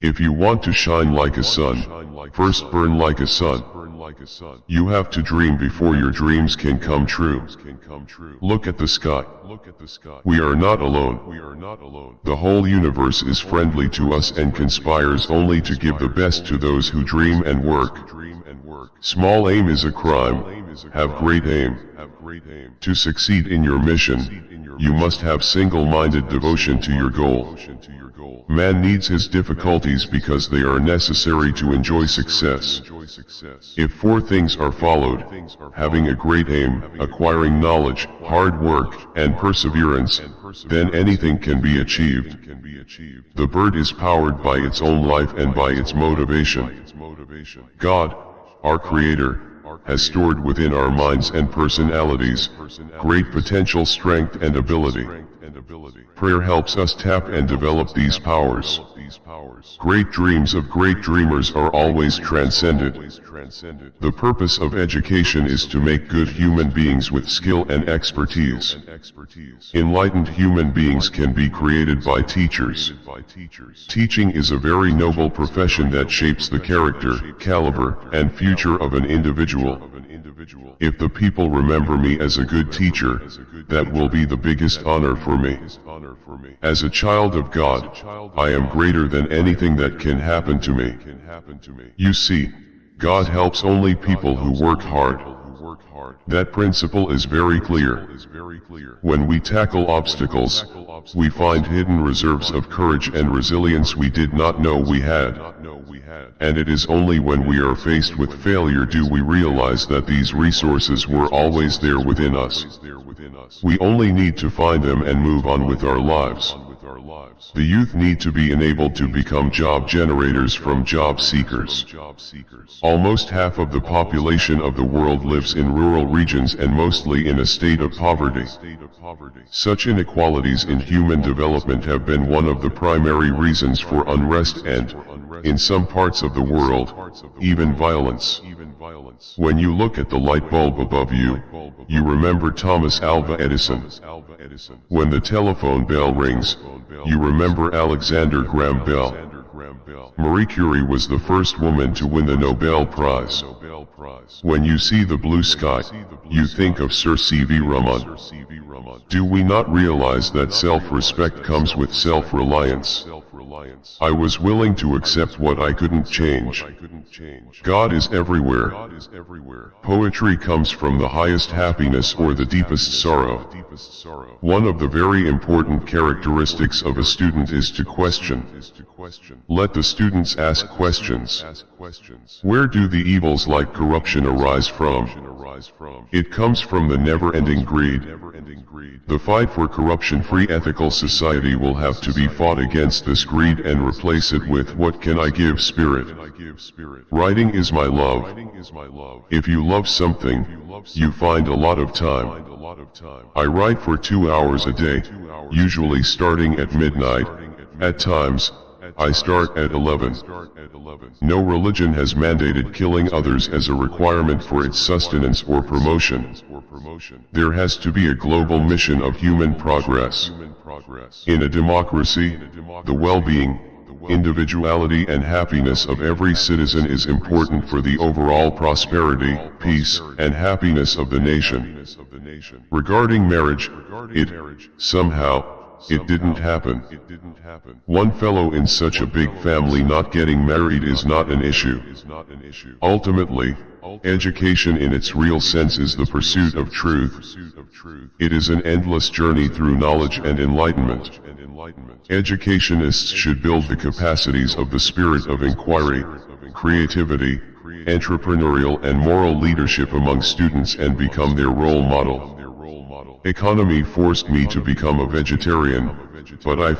If you want to shine like a sun, first burn like a sun. You have to dream before your dreams can come true. Look at the sky. We are not alone. The whole universe is friendly to us and conspires only to give the best to those who dream and work. Small aim is a crime. Have great aim. To succeed in your mission, you must have single-minded devotion to your goal. Man needs his difficulties because they are necessary to enjoy success. If four things are followed, having a great aim, acquiring knowledge, hard work, and perseverance, then anything can be achieved. The bird is powered by its own life and by its motivation. God, our Creator, has stored within our minds and personalities great potential, strength, and ability. Prayer helps us tap and develop these powers. Great dreams of great dreamers are always transcended. The purpose of education is to make good human beings with skill and expertise. Enlightened human beings can be created by teachers. Teaching is a very noble profession that shapes the character, caliber, and future of an individual. If the people remember me as a good teacher, that will be the biggest honor for me. As a child of God, I am greater than anything that can happen to me. You see, God helps only people who work hard. That principle is very clear. When we tackle obstacles, we find hidden reserves of courage and resilience we did not know we had. And it is only when we are faced with failure do we realize that these resources were always there within us. We only need to find them and move on with our lives. The youth need to be enabled to become job generators from job seekers. Almost half of the population of the world lives in rural regions and mostly in a state of poverty. Such inequalities in human development have been one of the primary reasons for unrest and, in some parts of the world, even violence. When you look at the light bulb above you, you remember Thomas Alva Edison. When the telephone bell rings, you remember Alexander Graham Bell. Marie Curie was the first woman to win the Nobel Prize. When you see the blue sky, you think of Sir C.V. Raman. Do we not realize that self-respect comes with self-reliance? I was willing to accept what I couldn't change. God is everywhere. Poetry comes from the highest happiness or the deepest sorrow. One of the very important characteristics of a student is to question. Let the students ask questions. Where do the evils like corruption arise from? It comes from the never-ending greed. The fight for corruption-free ethical society will have to be fought against this greed and replace it with what can I give spirit. Writing is my love. If you love something, you find a lot of time. I write for 2 hours a day, usually starting at midnight. At times, I start at 11. No religion has mandated killing others as a requirement for its sustenance or promotion. There has to be a global mission of human progress. In a democracy, the well-being, individuality and happiness of every citizen is important for the overall prosperity, peace, and happiness of the nation. Regarding marriage, it didn't happen. One fellow in such a big family not getting married is not an issue. Ultimately, education in its real sense is the pursuit of truth. It is an endless journey through knowledge and enlightenment. Educationists should build the capacities of the spirit of inquiry, creativity, entrepreneurial and moral leadership among students and become their role model. Economy forced me to become a vegetarian, but I